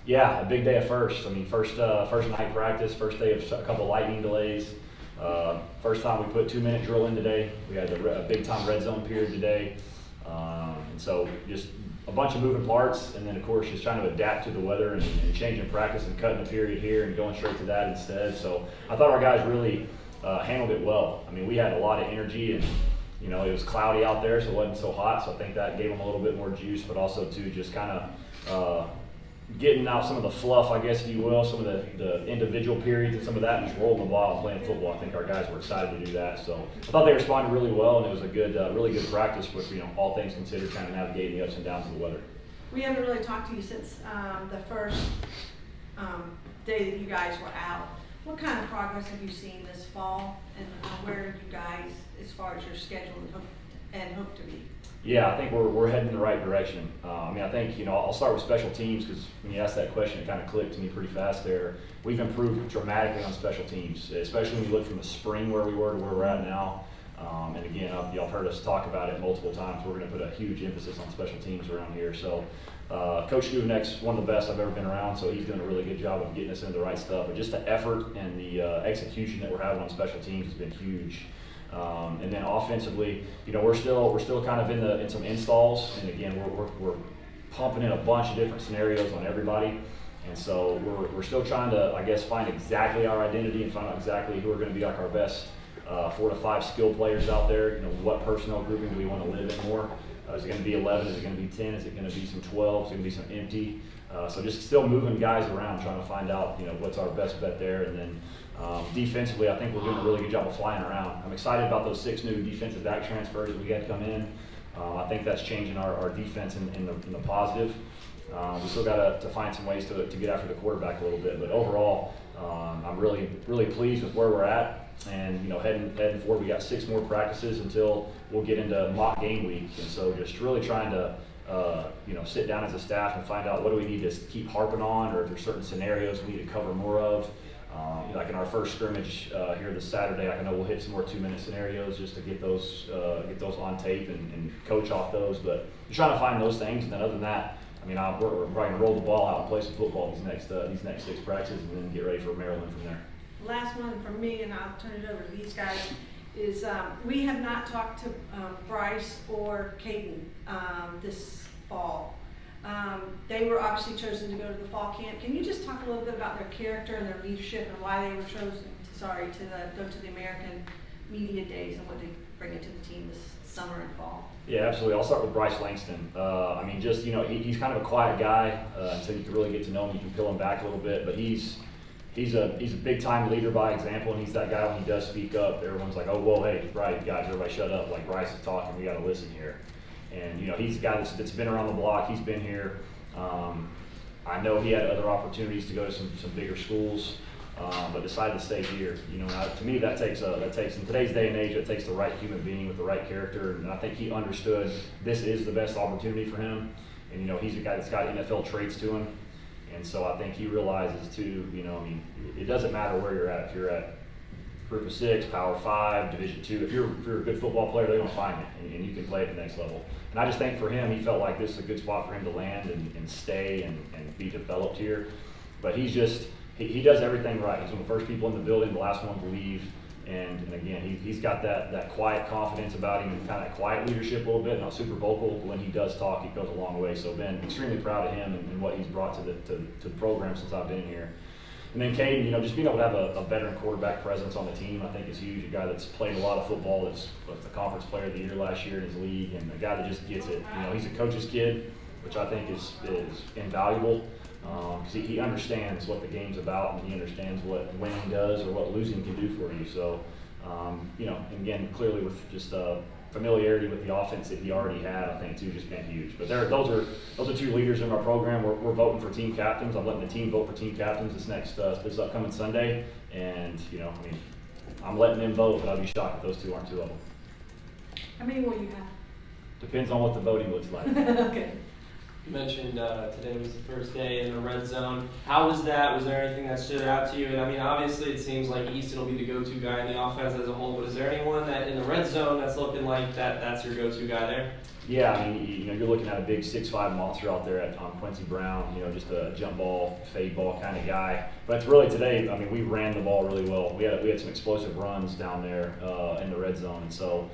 Yeah, a big day of first. I mean, first night practice, first day of a couple lightning delays. First time we put 2-minute drill in today. We had a big time red zone period today. And so just a bunch of moving parts, and then of course just trying to adapt to the weather and changing practice and cutting a period here and going straight to that instead. So I thought our guys really handled it well. I mean, we had a lot of energy, and it was cloudy out there, so it wasn't so hot. So I think that gave them a little bit more juice, but also too just kind of getting out some of the fluff, I guess if you will, some of the individual periods and some of that, and just rolling the ball and playing football. I think our guys were excited to do that. So I thought they responded really well, and it was a good, really good practice with all things considered, kind of navigating the ups and downs of the weather. We haven't really talked to you since the first day that you guys were out. What kind of progress have you seen this fall, and where are you guys as far as your schedule and hope to be? Yeah, I think we're heading in the right direction. I think I'll start with special teams, because when you asked that question, it kind of clicked to me pretty fast there. We've improved dramatically on special teams, especially when you look from the spring where we were to where we're at now. And again, y'all heard us talk about it multiple times. We're going to put a huge emphasis on special teams around here. So Coach Duvenek's one of the best I've ever been around, so he's doing a really good job of getting us into the right stuff. But just the effort and the execution that we're having on special teams has been huge. And then offensively, we're still kind of in some installs, and again, we're pumping in a bunch of different scenarios on everybody, and so we're still trying to, I guess, find exactly our identity and find out exactly who are going to be like our best 4 to 5 skill players out there. What personnel grouping do we want to live in more? Is it going to be 11? Is it going to be 10? Is it going to be some 12? Is it going to be some empty? So just still moving guys around, trying to find out what's our best bet there, and then. Defensively, I think we're doing a really good job of flying around. I'm excited about those 6 new defensive back transfers that we had come in. I think that's changing our defense in the positive. We still got to find some ways to get after the quarterback a little bit, but overall, I'm really pleased with where we're at. And heading forward, we got 6 more practices until we'll get into mock game week, and so just really trying to sit down as a staff and find out what do we need to keep harping on, or if there's certain scenarios we need to cover more of. Like in our first scrimmage here this Saturday, I know we'll hit some more 2-minute scenarios just to get those on tape and coach off those. But you're trying to find those things, and then other than that, we're probably going to roll the ball out and play some football these next 6 practices, and then get ready for Maryland from there. Last one from me, and I'll turn it over to these guys, is we have not talked to Bryce or Caden this fall. They were obviously chosen to go to the fall camp. Can you just talk a little bit about their character and their leadership and why they were chosen to go to the American Media Days and what they bring into the team this summer and fall? Yeah, absolutely. I'll start with Bryce Langston. He's kind of a quiet guy until you can really get to know him. You can peel him back a little bit, but he's a big time leader by example, and he's that guy when he does speak up, everyone's like, oh, whoa, hey, right, guys, everybody shut up. Like, Bryce is talking, we got to listen here. And he's a guy that's been around the block. He's been here. I know he had other opportunities to go to some bigger schools, but decided to stay here. To me, that takes in today's day and age, it takes the right human being with the right character. And I think he understood this is the best opportunity for him. And he's a guy that's got NFL traits to him. And so I think he realizes too. It doesn't matter where you're at. If you're at Group of 6, Power 5, Division 2. If you're a good football player, they're going to find you, and you can play at the next level. And I just think for him, he felt like this is a good spot for him to land and stay and be developed here. But he does everything right. He's one of the first people in the building, the last one to leave. And again, he's got that quiet confidence about him, and kind of that quiet leadership a little bit, not super vocal. But when he does talk, he goes a long way. So been extremely proud of him and what he's brought to the program since I've been here. And then Caden, just being able to have a veteran quarterback presence on the team, I think is huge. A guy that's played a lot of football, was the conference player of the year last year in his league, and a guy that just gets it. He's a coach's kid, which I think is invaluable, because he understands what the game's about, and he understands what winning does or what losing can do for you. So, and again, clearly with just familiarity with the offense that he already had, I think too, just been huge. But those are 2 leaders in our program. We're voting for team captains. I'm letting the team vote for team captains this upcoming Sunday, and I'm letting them vote, but I'd be shocked if those 2 aren't 2 of them. How many will you have? Depends on what the voting looks like. Okay. You mentioned today was the first day in the red zone. How was that? Was there anything that stood out to you? And I mean, obviously, it seems like Easton will be the go-to guy in the offense as a whole. But is there anyone that in the red zone that's looking like that's your go-to guy there? Yeah, I mean, you're looking at a big 6'5" monster out there on Quincy Brown. Just a jump ball, fade ball kind of guy. But really today, I mean, we ran the ball really well. We had some explosive runs down there in the red zone, and so.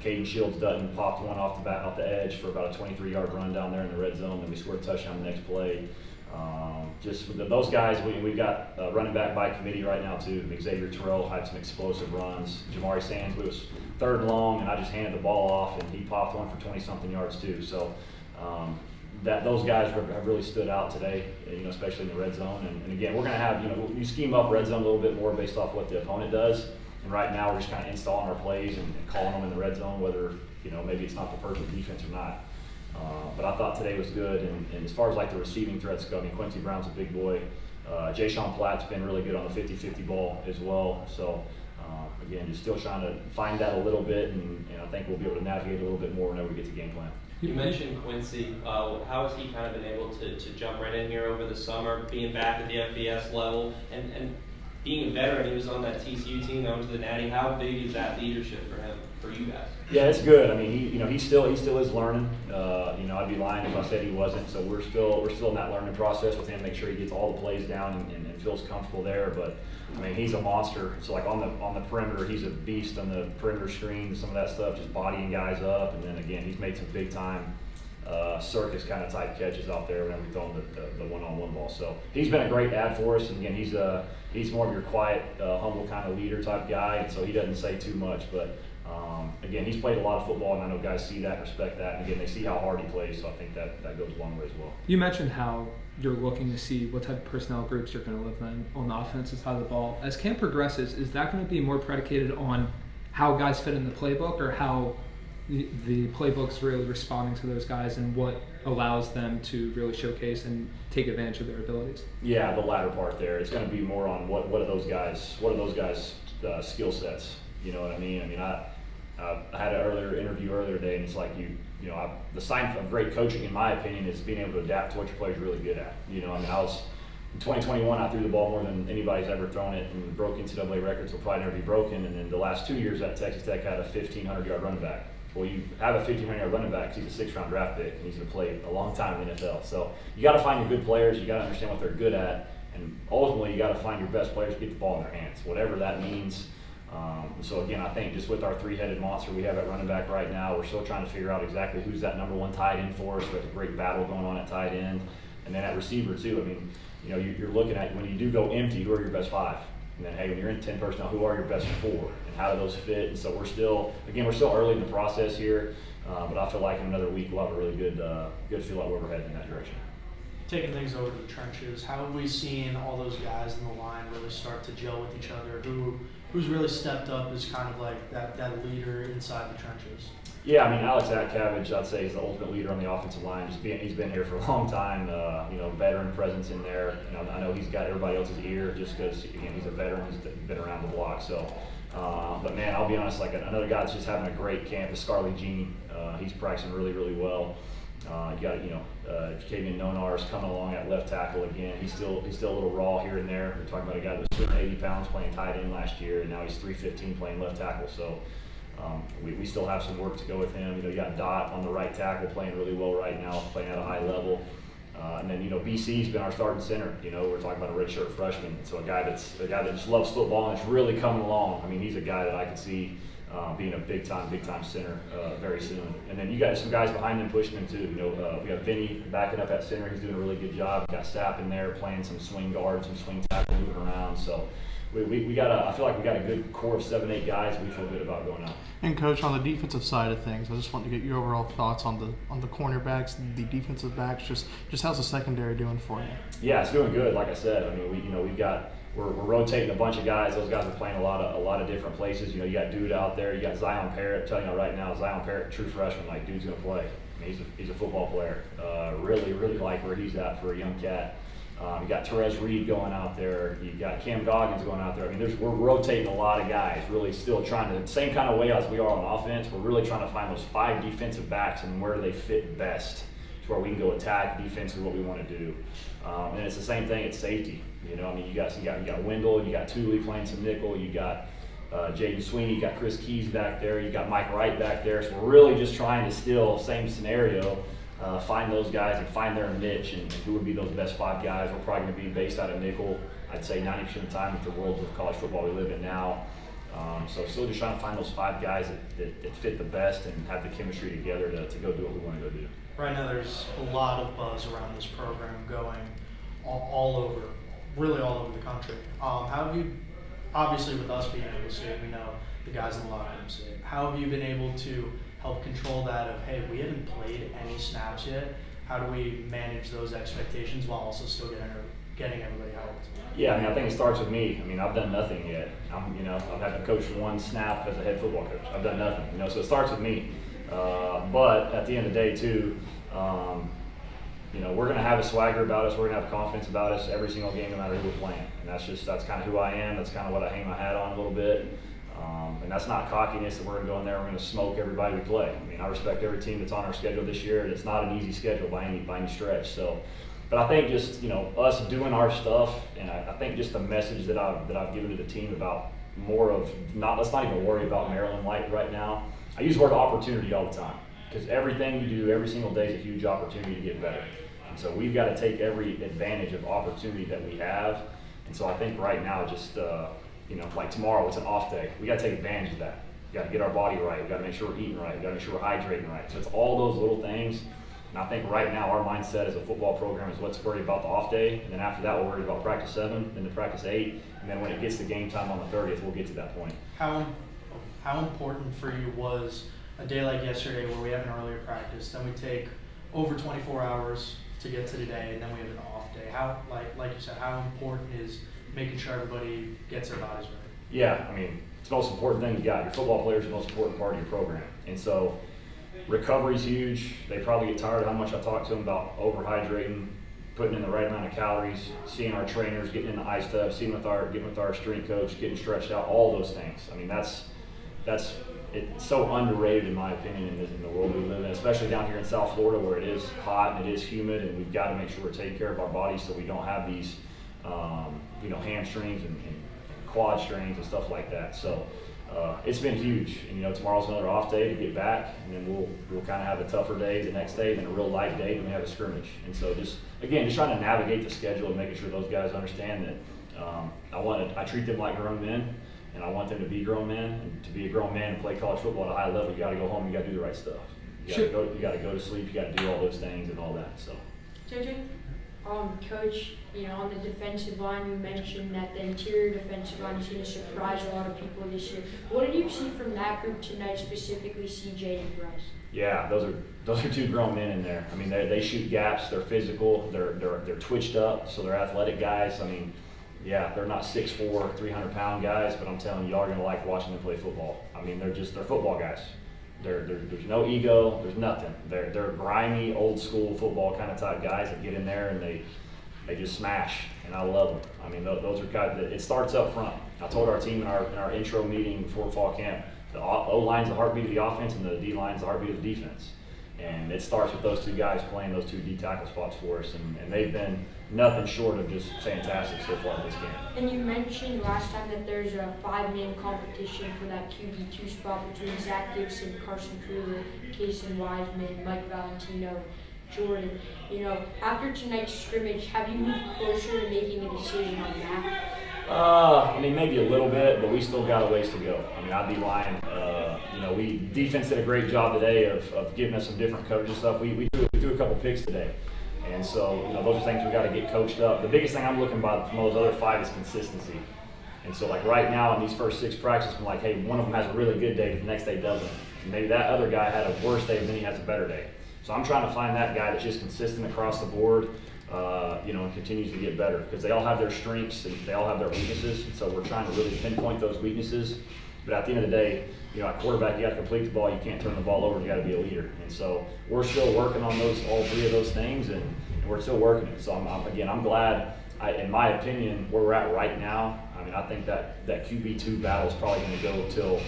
Caden Shields-Dutton popped one off the edge for about a 23-yard run down there in the red zone, and we scored a touchdown the next play. Just with those guys, we've got running back by committee right now too. Xavier Terrell had some explosive runs. Jamari Sands, we was third and long, and I just handed the ball off, and he popped one for 20-something yards too. So those guys have really stood out today, especially in the red zone. And again, we're going to have, you scheme up red zone a little bit more based off what the opponent does. And right now we're just kind of installing our plays and calling them in the red zone, whether, maybe it's not the perfect defense or not. But I thought today was good. And as far as like the receiving threats go, I mean, Quincy Brown's a big boy. Jay Sean Platt's been really good on the 50-50 ball as well. So, again, just still trying to find that a little bit. And I think we'll be able to navigate a little bit more whenever we get to game plan. You mentioned Quincy. How has he kind of been able to jump right in here over the summer, being back at the FBS level, and being a veteran? He was on that TCU team that went to the Natty. How big is that leadership for him, for you guys? Yeah, it's good. I mean, he still is learning. I'd be lying if I said he wasn't. So we're still in that learning process with him. Make sure he gets all the plays down and feels comfortable there. But I mean, he's a monster. So like on the perimeter, he's a beast on the perimeter screen. Some of that stuff, just bodying guys up. And then again, he's made some big time circus kind of type catches out there whenever we throw him the one-on-one ball. So he's been a great add for us. And again, he's more of your quiet, humble kind of leader type guy. And so he doesn't say too much, but. Again, he's played a lot of football, and I know guys see that, respect that, and again, they see how hard he plays, so I think that goes a long way as well. You mentioned how you're looking to see what type of personnel groups you're going to live in on the offensive side of the ball. As camp progresses, is that going to be more predicated on how guys fit in the playbook, or how the playbook's really responding to those guys and what allows them to really showcase and take advantage of their abilities? Yeah, the latter part there. It's going to be more on what are those guys' skill sets. You know what I mean? I mean, I had an interview earlier today, and it's like the sign of great coaching, in my opinion, is being able to adapt to what your player's really good at. I mean, I was in 2021, I threw the ball more than anybody's ever thrown it, and broke NCAA records will probably never be broken. And then the last 2 years at Texas Tech, had a 1,500-yard running back. Well, you have a 1,500-yard running back because he's a 6th-round draft pick, and he's going to play a long time in the NFL. So you got to find your good players. You got to understand what they're good at, and ultimately you got to find your best players to get the ball in their hands, whatever that means. So again, I think just with our three-headed monster we have at running back right now, we're still trying to figure out exactly who's that number one tight end for us. We have a great battle going on at tight end, and then at receiver too. I mean, you're looking at when you do go empty, who are your best 5? And then hey, when you're in 10 personnel, who are your best 4? And how do those fit? And so we're still early in the process here, but I feel like in another week we'll have a really good feel out where we're heading in that direction. Taking things over to the trenches, how have we seen all those guys in the line really start to gel with each other? Who's really stepped up as kind of like that leader inside the trenches? Yeah, I mean, Alex Atcavage, I'd say, is the ultimate leader on the offensive line. He's been here for a long time, veteran presence in there. I know he's got everybody else's ear just because, again, he's a veteran, he's been around the block. So, but man, I'll be honest, like another guy that's just having a great camp is Scarlett Jean. He's practicing really, really well. You got, Kavian Nonar's coming along at left tackle again. He's still a little raw here and there. We're talking about a guy that was 280 pounds playing tight end last year, and now he's 315 playing left tackle. So we still have some work to go with him. You got Dot on the right tackle playing really well right now, playing at a high level. And then BC's been our starting center. We're talking about a redshirt freshman, so a guy that just loves football and it's really coming along. I mean, he's a guy that I could see being a big time center very soon. And then you got some guys behind them pushing him too. We got Vinny backing up at center. He's doing a really good job. We got Sapp in there playing some swing guard, some swing tackle, moving around. So we got I feel like we got a good core of 7-8 guys we feel good about going out. And Coach, on the defensive side of things, I just want to get your overall thoughts on the cornerbacks, the defensive backs. Just how's the secondary doing for you? Yeah, it's doing good. Like I said, I mean, we're rotating a bunch of guys. Those guys are playing a lot of different places. You got Dude out there. You got Zion Parrott. I'm telling you right now, Zion Parrott, true freshman. Like, dude's gonna play. I mean, he's a football player. Really like where he's at for a young cat. You got Terez Reed going out there. You got Cam Goggins going out there. I mean, we're rotating a lot of guys. Really, still trying to, the same kind of way as we are on offense. We're really trying to find those 5 defensive backs and where they fit best. to where we can go attack defensively what we want to do. And it's the same thing at safety. You know, I mean, you got Wendell, you got Thule playing some nickel, you got Jaden Sweeney, you got Chris Keys back there, you got Mike Wright back there. So we're really just trying to still, same scenario, find those guys and find their niche and who would be those best 5 guys. We're probably going to be based out of nickel, I'd say 90% of the time with the world of college football we live in now. So still just trying to find those 5 guys that fit the best and have the chemistry together to go do what we want to go do. Right now, there's a lot of buzz around this program going all over, really all over the country. How have you, obviously with us being able to see it, we know the guys in the locker room see it. How have you been able to help control that of, hey, we haven't played any snaps yet. How do we manage those expectations while also still getting everybody helped? Yeah, I mean, I think it starts with me. I mean, I've done nothing yet. I've had to coach 1 snap as a head football coach. I've done nothing, so it starts with me. But at the end of the day, too, we're going to have a swagger about us. We're going to have confidence about us every single game, no matter who we're playing. And that's kind of who I am. That's kind of what I hang my hat on a little bit. And that's not cockiness that we're going to go in there and we're going to smoke everybody we play. I mean, I respect every team that's on our schedule this year, and it's not an easy schedule by any stretch. So, but I think just us doing our stuff, and I think just the message that I've given to the team about more of let's not even worry about Maryland right now. I use the word opportunity all the time because everything we do every single day is a huge opportunity to get better. And so we've got to take every advantage of opportunity that we have. And so I think right now, just like tomorrow, it's an off day. We got to take advantage of that. We got to get our body right. We got to make sure we're eating right. We got to make sure we're hydrating right. So it's all those little things. And I think right now our mindset as a football program is let's worry about the off day, and then after that we'll worry about practice 7, then to practice 8, and then when it gets to game time on the 30th, we'll get to that point. How important for you was a day like yesterday where we have an earlier practice, then we take over 24 hours to get to today, and then we have an off day? How, like you said, how important is making sure everybody gets their bodies right? Yeah, I mean, it's the most important thing you got. Your football players are the most important part of your program. And so recovery's huge. They probably get tired of how much I talk to them about overhydrating, putting in the right amount of calories, seeing our trainers, getting in the ice tub, getting with our strength coach, getting stretched out, all those things. I mean, it's so underrated in my opinion in the world we live in, especially down here in South Florida where it is hot and it is humid, and we've got to make sure we're taking care of our bodies so we don't have these hamstrings and quad strains and stuff like that. So it's been huge. And tomorrow's another off day to get back, and then we'll kind of have a tougher day the next day, then a real light day, then we have a scrimmage. And so just trying to navigate the schedule and making sure those guys understand that I treat them like grown men, and I want them to be grown men. And to be a grown man and play college football at a high level, you got to go home, you got to do the right stuff. You got to go to sleep, you got to do all those things and all that. So. JJ? Coach, on the defensive line, you mentioned that the interior defensive line is going to surprise a lot of people this year. What did you see from that group tonight, specifically CJ and Bryce? Yeah, those are 2 grown men in there. I mean, they shoot gaps. They're physical. They're twitched up, so they're athletic guys. I mean, yeah, they're not 6'4", 300-pound guys, but I'm telling you, y'all are gonna like watching them play football. I mean, they're football guys. There's no ego. There's nothing. They're grimy, old school football kind of type guys that get in there and they just smash, and I love them. I mean, those are guys that it starts up front. I told our team in our intro meeting before fall camp, the O-line's the heartbeat of the offense and the D-line's the heartbeat of the defense. And it starts with those 2 guys playing those 2 D tackle spots for us, and they've been nothing short of just fantastic so far this game. And you mentioned last time that there's a 5-man competition for that QB2 spot between Zach Gibson, Carson Kruger, Kason Wiseman, Mike Valentino, Jordan. After tonight's scrimmage, have you moved closer to making a decision on that? I mean, maybe a little bit, but we still got a ways to go. I mean, I'd be lying. Defense did a great job today of giving us some different coverage and stuff. We threw a couple picks today. And so, those are things we got to get coached up. The biggest thing I'm looking for from those other 5 is consistency. And so, like right now in these first 6 practices, I'm like, hey, one of them has a really good day, but the next day doesn't. And maybe that other guy had a worse day, but then he has a better day. So I'm trying to find that guy that's just consistent across the board, and continues to get better, because they all have their strengths and they all have their weaknesses. And so we're trying to really pinpoint those weaknesses. But at the end of the day, at quarterback, you got to complete the ball. You can't turn the ball over. You got to be a leader. And so we're still working on all 3 of those things, and we're still working it. So I'm glad. In my opinion, where we're at right now, I mean, I think that QB2 battle is probably going to go till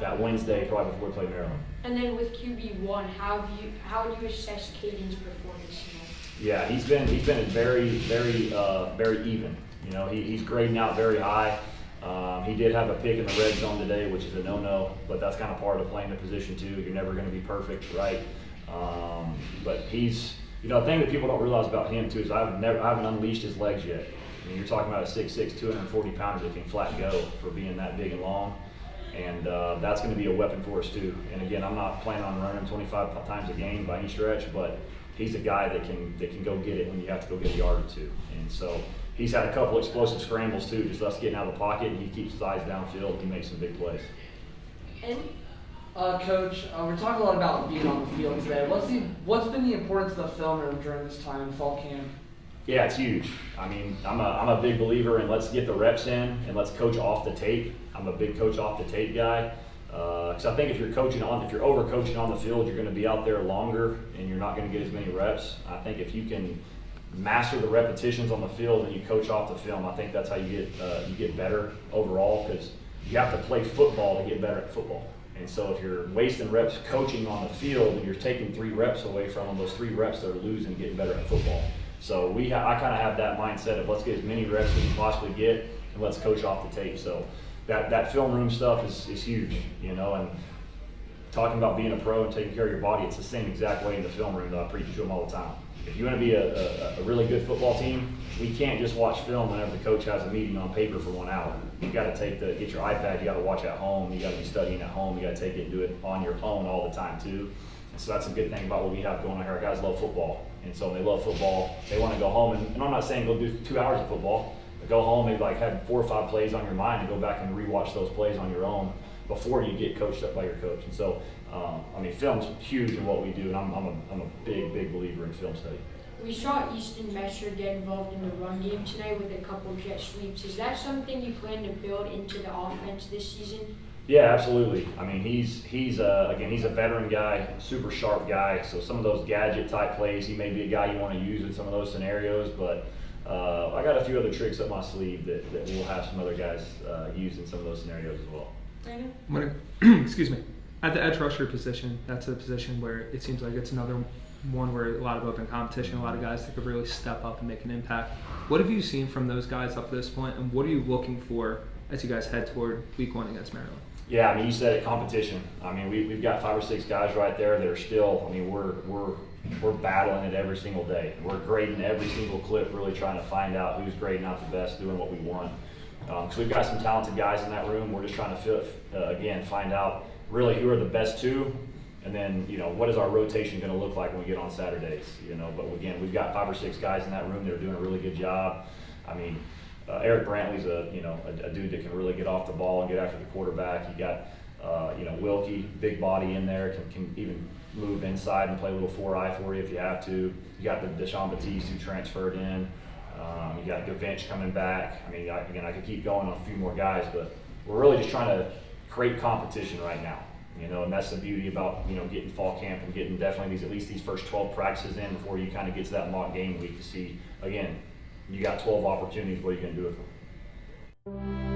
that Wednesday, probably before we play Maryland. And then with QB1, how do you assess Caden's performance tonight? Yeah, he's been very even. You know, he's grading out very high. He did have a pick in the red zone today, which is a no-no, but that's kind of part of playing the position too. You're never going to be perfect, right? But he's, you know, the thing that people don't realize about him too is I haven't unleashed his legs yet. I mean, you're talking about a 6'6", 240 pounder that can flat go for being that big and long. And that's going to be a weapon for us too. And again, I'm not planning on running 25 times a game by any stretch, but he's a guy that can go get it when you have to go get a yard or two. And so he's had a couple explosive scrambles too, just us getting out of the pocket, and he keeps his eyes downfield. He makes some big plays. And Coach, we're talking a lot about being on the field today. What's been the importance of the film room during this time in fall camp? Yeah, it's huge. I mean, I'm a big believer in let's get the reps in and let's coach off the tape. I'm a big coach off the tape guy. Because I think if you're over coaching on the field, you're going to be out there longer and you're not going to get as many reps. I think if you can master the repetitions on the field and you coach off the film, I think that's how you get better overall, because you have to play football to get better at football. And so if you're wasting reps coaching on the field and you're taking 3 reps away from them, those 3 reps they're losing getting better at football. So I kind of have that mindset of let's get as many reps as we can possibly get and let's coach off the tape. So that film room stuff is huge, you know, and talking about being a pro and taking care of your body, it's the same exact way in the film room that I preach to them all the time. If you want to be a really good football team, we can't just watch film whenever the coach has a meeting on paper for 1 hour. You got to get your iPad, you got to watch at home, you got to be studying at home, you got to take it and do it on your own all the time too. And so that's a good thing about what we have going on here. Our guys love football, and so they love football. They want to go home, and I'm not saying go do 2 hours of football, but go home, maybe like have 4 or 5 plays on your mind and go back and rewatch those plays on your own before you get coached up by your coach. And so, I mean, film's huge in what we do, and I'm a big believer in film study. we saw Easton Messer get involved in the run game tonight with a couple jet sweeps. Is that something you plan to build into the offense this season? Yeah, absolutely. I mean, he's a veteran guy, super sharp guy. So some of those gadget type plays, he may be a guy you want to use in some of those scenarios. But I got a few other tricks up my sleeve that we'll have some other guys use in some of those scenarios as well. Excuse me. At the edge rusher position, that's a position where it seems like it's another one where a lot of open competition, a lot of guys that could really step up and make an impact. What have you seen from those guys up to this point, and what are you looking for as you guys head toward week 1 against Maryland? Yeah, I mean, you said it, competition. I mean, we've got 5 or 6 guys right there that are still, I mean, we're battling it every single day. We're grading every single clip, really trying to find out who's grading out the best, doing what we want. So we've got some talented guys in that room. We're just trying to find out really who are the best 2, and then, you know, what is our rotation going to look like when we get on Saturdays, you know. But again, we've got 5 or 6 guys in that room that are doing a really good job. I mean, Eric Brantley's a dude that can really get off the ball and get after the quarterback. You got Wilkie, big body in there, can even move inside and play a little 4-eye for you if you have to. You got the Deshaun Batiste who transferred in. You got Gavinch coming back. I mean, I could keep going on a few more guys, but we're really just trying to create competition right now. You know, and that's the beauty about, you know, getting fall camp and getting definitely at least these first 12 practices in before you kind of get to that mock game week to see, again, you got 12 opportunities, what are you going to do with them?